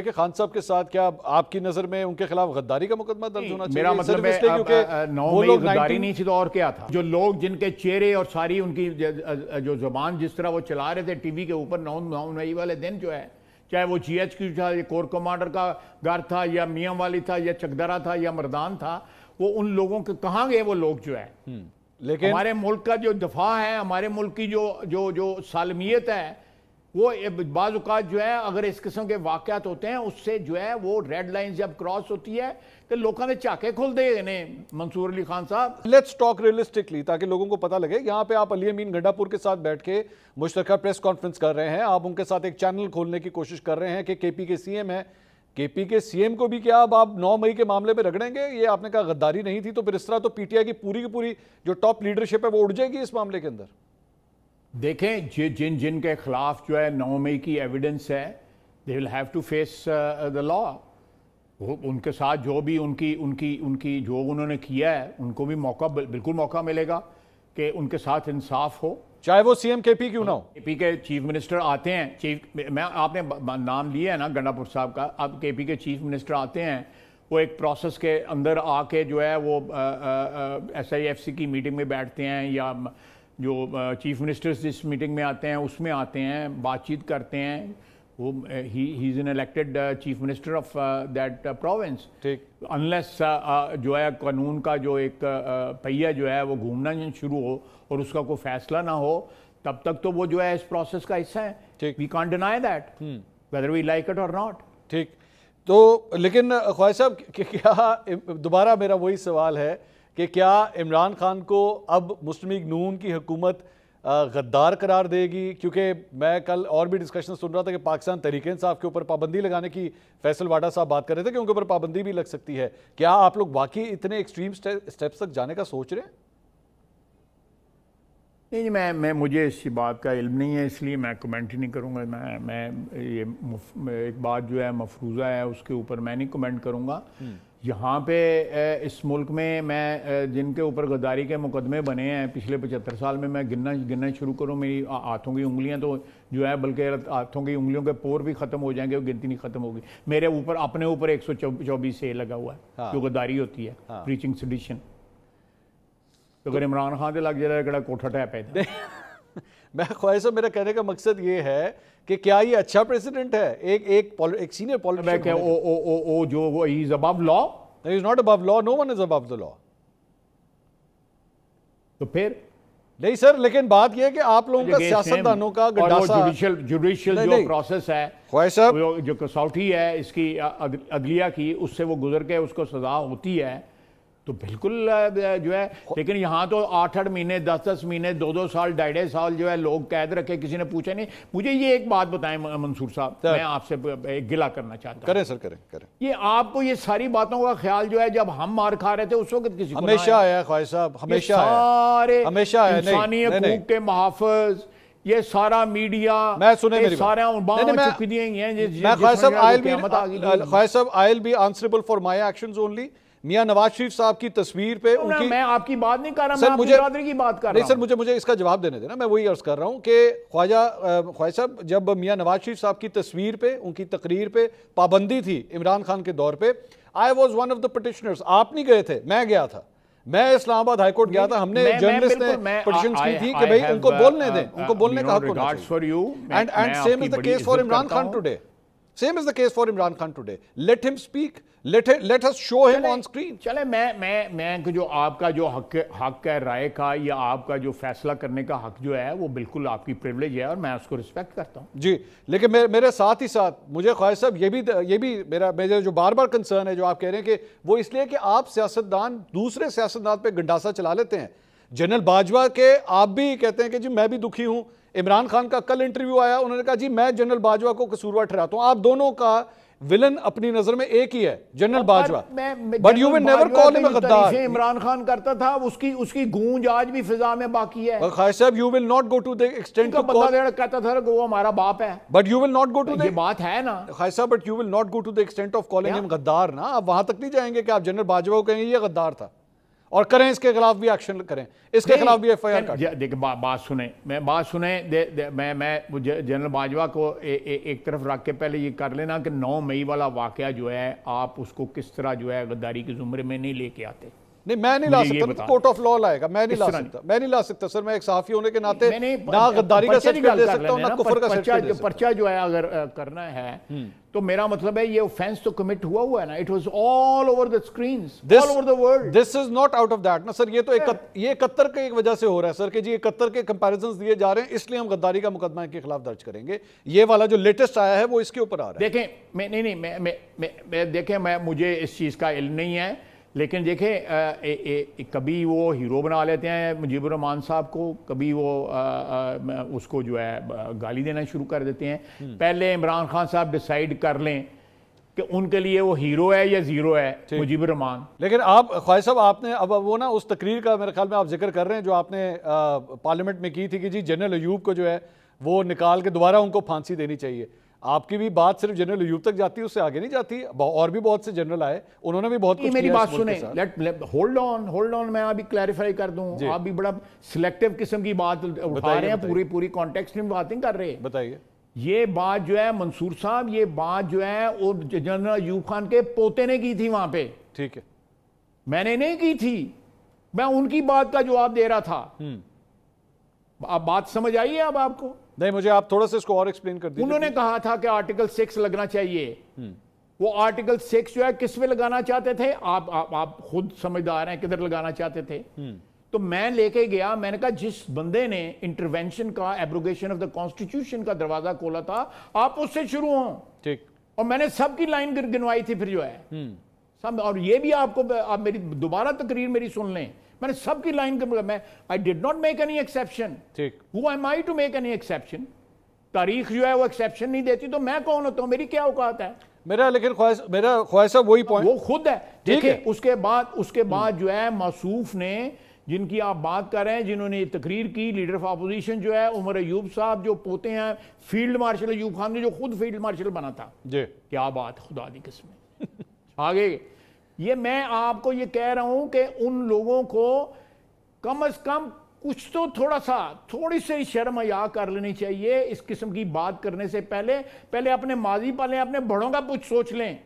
کہ خان صاحب کے ساتھ کیا آپ کی نظر میں ان کے خلاف غداری کا مقدمہ درج ہونا چاہیے؟ میرا مطلب ہے 9 مئی غداری نہیں تھی تو اور کیا تھا؟ جو لوگ جن کے چہرے اور ساری ان کی جو زبان جس طرح وہ چلا رہے تھے ٹی وی کے اوپر 9 مئی والے دن جو ہے، چاہے وہ جی ایچ کیو تھا، یا کور کمانڈر کا گھر تھا، یا میاں والی تھا، یا چکدرہ تھا، یا مردان تھا، وہ ان لوگوں کے کہاں گئے وہ لوگ جو ہے؟ لیکن ہمارے ملک کا جو دفاع ہے، ہمارے ملک کی جو سالمیت ہے، وہ بعض اوقات جو ہے اگر اس قسم کے واقعات ہوتے ہیں اس سے جو ہے وہ ریڈ لائن جب کراس ہوتی ہے کہ لوگوں نے چاکے کھول دے انہیں منصور علی خان صاحب۔ لیٹس ٹاک ریئلسٹکلی تاکہ لوگوں کو پتہ لگے۔ یہاں پہ آپ علی امین گنڈا پور کے ساتھ بیٹھ کے مشترکہ پریس کانفرنس کر رہے ہیں، آپ ان کے ساتھ ایک چینل کھولنے کی کوشش کر رہے ہیں کہ کے پی کے سی ایم ہیں، کے پی کے سی ایم کو بھی کیا اب آپ 9 مئی کے معاملے میں رگڑیں گے؟ یہ آپ نے کہا غداری نہیں تھی، تو پھر اس طرح تو پی ٹی آئی کی پوری جو ٹاپ لیڈرشپ ہے وہ اڑ جائے گی اس معاملے کے اندر۔ دیکھیں جن کے خلاف جو ہے 9 مئی کی ایویڈنس ہے they will have to face the law۔ ان کے ساتھ جو بھی ان کی جو انہوں نے کیا ہے ان کو بھی بالکل موقع ملے گا کہ ان کے ساتھ انصاف ہو، چاہے وہ سی ایم کے پی کیوں نہ ہو۔ کے پی کے چیف منسٹر آتے ہیں، آپ نے نام لیا ہے نا گنڈا پور صاحب کا، اب کے پی کے چیف منسٹر آتے ہیں، وہ ایک پروسیس کے اندر آ کے جو ہے وہ ایس آئی ایف سی کی میٹنگ میں بیٹھتے ہیں، یا جو چیف منسٹرز جس میٹنگ میں آتے ہیں اس میں آتے ہیں، بات چیت کرتے ہیں۔ وہ ہی is an elected chief minister of that province. Unless جو ہے قانون کا جو ایک پہیہ جو ہے وہ گھومنا شروع ہو اور اس کا کوئی فیصلہ نہ ہو، تب تک تو وہ جو ہے اس پروسیس کا حصہ ہے۔ We can't deny that whether we like it or not۔ ٹھیک، تو لیکن خواجہ صاحب کیا دوبارہ میرا وہی سوال ہے کہ کیا عمران خان کو اب مسلم لیگ نون کی حکومت غدار قرار دے گی؟ کیونکہ میں کل اور بھی ڈسکشن سن رہا تھا کہ پاکستان تحریک انصاف کے اوپر پابندی لگانے کی فیصل واڈا صاحب بات کر رہے تھے کہ ان کے اوپر پابندی بھی لگ سکتی ہے۔ کیا آپ لوگ واقعی اتنے ایکسٹریم سٹیپس تک جانے کا سوچ رہے ہیں؟ نہیں، میں مجھے اس بات کا علم نہیں ہے، اس لیے میں کمنٹ ہی نہیں کروں گا۔ میں یہ ایک بات جو ہے مفروضہ ہے اس کے اوپر میں نہیں کمنٹ کروں گا۔ یہاں پہ اس ملک میں جن کے اوپر غداری کے مقدمے بنے ہیں پچھلے 75 سال میں گننا شروع کروں، میری ہاتھوں کی انگلیاں تو جو ہے بلکہ ہاتھوں کی انگلیوں کے پور بھی ختم ہو جائیں گے، وہ گنتی نہیں ختم ہوگی۔ میرے اوپر اپنے اوپر 124 سے لگا ہوا ہے جو غداری ہوتی ہے، پریچنگ سیڈیشن۔ اگر عمران خان سے لگ جائے گا کوٹھا ٹیپ ہے۔ میں خواہش صاحب میرا کہنے کا مقصد یہ ہے کہ کیا یہ اچھا پریسیڈنٹ ہے ایک سینئر پولیٹیشین؟ جو he is above law؟ He is not above law, no one is above the law۔ تو پھر نہیں سر، لیکن بات یہ ہے کہ آپ لوگوں کا سیاستدانوں کا گڈاسا جوڈیشل جو پروسیس ہے، خواہش صاحب جو کسوٹی ہے اس کی عدلیہ کی، اس سے وہ گزر کے اس کو سزا ہوتی ہے، تو بالکل جو ہے۔ لیکن یہاں تو 8 مہینے 10 مہینے 2 سال 2.5 سال جو ہے لوگ قید رکھے، کسی نے پوچھا نہیں۔ مجھے یہ ایک بات بتائیں منصور صاحب، میں آپ سے ایک گلہ کرنا چاہتا ہوں۔ کریں سر، کریں۔ یہ آپ کو یہ ساری باتوں کا خیال جو ہے جب ہم مار کھا رہے تھے اس وقت کسی کو ہمیشہ آیا خواہش صاحب، ہمیشہ سارے انسانی حقوق کے محافظ، یہ سارا میڈیا، میں سنیں میری سارے چکی دیے ہیں۔ میں خواہش صاحب I'll be answerable for my actions only۔ Mian Nawaz Sharif صاحب کی تصویر پہ ان کی، میں آپ کی بات نہیں کر رہا، میں آپ کی برادری کی بات کر رہا ہوں۔ نہیں سر، مجھے اس کا جواب دینے دینا، میں وہی عرض کر رہا ہوں کہ خواجہ صاحب جب میاں نواز شریف صاحب کی تصویر پہ، ان کی تقریر پہ پابندی تھی عمران خان کے دور پہ، I was one of the petitioners۔ آپ نہیں گئے تھے، میں گیا تھا، میں اسلام آباد ہائی کورٹ گیا تھا، ہم نے جرنلسٹ نے پٹیشنز کی تھی کہ بھئی ان کو بولنے دیں، ان کو بولنے کا حق ہونا چاہیے۔ And same is the case for Imran Khan today۔ Same is the case for Imran Khan today۔ Let him speak, let us show him on screen۔ چلے میں جو آپ کا جو حق ہے رائے کا، یا آپ کا جو فیصلہ کرنے کا حق جو ہے وہ بالکل آپ کی پریولیج ہے اور میں اس کو رسپیکٹ کرتا ہوں۔ جی، لیکن میرے ساتھ ہی ساتھ مجھے خواہش صاحب یہ بھی میرا جو بار بار کنسرن ہے جو آپ کہہ رہے ہیں کہ وہ اس لیے کہ آپ سیاستدان دوسرے سیاستدان پہ گنڈاسا چلا لیتے ہیں۔ جنرل باجوہ کے آپ بھی کہتے ہیں کہ جی میں بھی دکھی ہوں۔ عمران خان کا کل انٹرویو آیا، انہوں نے کہا جی میں جنرل باجوہ کو قصوروار ٹھہراتا ہوں۔ آپ دونوں کا ولن اپنی نظر میں ایک ہی ہے، general Bajwa, but you will never call him a غدار۔ عمران خان کرتا تھا، اس کی گونج آج بھی فضا میں باقی ہے۔ خواہش صاحب you will not go to the extent to call، بندہ کہتا تھا کہ وہ ہمارا باپ ہے، but you will not go to the، یہ بات ہے نا خواہش صاحب but you will not go to the extent of calling him غدار نا۔ آپ وہاں تک نہیں جائیں گے کہ آپ جنرل باجوہ کو کہیں گے یہ غدار تھا، اور کریں اس کے خلاف بھی ایکشن کریں, اس کے خلاف بھی ایف آئی آر کاٹیں. دیکھیں بات سنیں, میں جنرل باجوہ کو ایک طرف رکھ کے پہلے یہ کر لینا کہ 9 مئی والا واقعہ جو ہے آپ اس کو کس طرح جو ہے غداری کے زمرے میں نہیں لے کے آتے. نہیں میں نہیں لا سکتا, کورٹ آف لا لائے گا, میں نہیں لا سکتا سر. میں ایک صحافی ہونے کے ناطے نہ غداری کا سرٹیفکیٹ دے سکتا ہوں نہ کفر کا سرٹیفکیٹ دے سکتا ہوں. پرچہ جو ہے اگر کرنا ہے تو میرا مطلب ہے یہ offense تو commit ہوا ہے نا. It was all over the screens, all over the world. This is not out of that نا سر. یہ تو یہ 71 کی وجہ سے ہو رہا ہے سر کہ جی 71 کے کمپیریزنز دیے جا رہے ہیں اس لیے ہم غداری کا مقدمہ ان کے خلاف درج کریں گے. یہ والا جو لیٹسٹ آیا ہے وہ اس کے اوپر آ رہا ہے. دیکھیں مجھے اس چیز کا علم نہیں ہے, لیکن دیکھیں کبھی وہ ہیرو بنا لیتے ہیں مجیب الرحمان صاحب کو, کبھی وہ اس کو جو ہے گالی دینا شروع کر دیتے ہیں. پہلے عمران خان صاحب ڈیسائیڈ کر لیں کہ ان کے لیے وہ ہیرو ہے یا زیرو ہے مجیب الرحمان. لیکن آپ خواجہ صاحب آپ نے اب وہ نا اس تقریر کا میرے خیال میں آپ ذکر کر رہے ہیں جو آپ نے پارلیمنٹ میں کی تھی کہ جی جنرل ایوب کو جو ہے وہ نکال کے دوبارہ ان کو پھانسی دینی چاہیے. آپ کی بھی بات صرف جنرل ایوب تک جاتی ہے, اس سے آگے نہیں جاتی. اور بھی بہت سے جنرل آئے, انہوں نے بھی بہت کچھ کیا. میری بات سنیں, ہولڈ آن, میں ابھی کلیریفائی کر دوں. آپ بھی بڑا سلیکٹیو قسم کی بات اٹھا رہے ہیں, پوری کانٹیکسٹ میں باتیں کر رہے ہیں. بتائیے. یہ بات جو ہے منصور صاحب, یہ بات جو ہے وہ جنرل ایوب خان کے پوتے نے کی تھی وہاں پہ. ٹھیک ہے, میں نے نہیں کی تھی, میں ان کی بات کا جواب دے رہا تھا. اب بات سمجھ آئی ہے اب آپ کو؟ نہیں, مجھے آپ تھوڑا سا اس کو اور ایکسپلین کر دیجیے. انہوں نے کہا تھا کہ آرٹیکل 6 لگنا چاہیے. وہ آرٹیکل 6 جو ہے کس میں لگانا چاہتے تھے, آپ خود سمجھدار ہیں کدھر لگانا چاہتے تھے. تو میں لے کے گیا, میں نے کہا جس بندے نے انٹروینشن کا, ایبروگیشن آف دا کانسٹیٹیوشن کا دروازہ کھولا تھا, آپ اس سے شروع ہوں. ٹھیک. اور میں نے سب کی لائن گنوائی تھی پھر جو ہے سب. اور یہ بھی آپ میری دوبارہ تقریر میری سن لیں, میں نے سب کی لائن میں I did not make any exception. ٹھیک. Who am I to make any exception? تاریخ جو ہے وہ ایکسیپشن نہیں دیتی, تو میں کون ہوتا ہوں, میری کیا اوقات ہے میرا. لیکن خواجہ صاحب وہی پوائنٹ وہ خود ہے. دیکھیں اس کے بعد جو ہے موصوف نے, جن کی آپ بات کر رہے ہیں, جنہوں نے یہ تقریر کی, لیڈر آف اپوزیشن جو ہے عمر ایوب صاحب, جو پوتے ہیں فیلڈ مارشل ایوب خان نے, جو خود فیلڈ مارشل بنا تھا. جی کیا بات, خدا دی قسم. آگے یہ میں آپ کو یہ کہہ رہا ہوں کہ ان لوگوں کو کم از کم کچھ تو تھوڑی سی شرم حیا کر لینی چاہیے اس قسم کی بات کرنے سے پہلے اپنے ماضی پالیں, اپنے بڑوں کا کچھ سوچ لیں.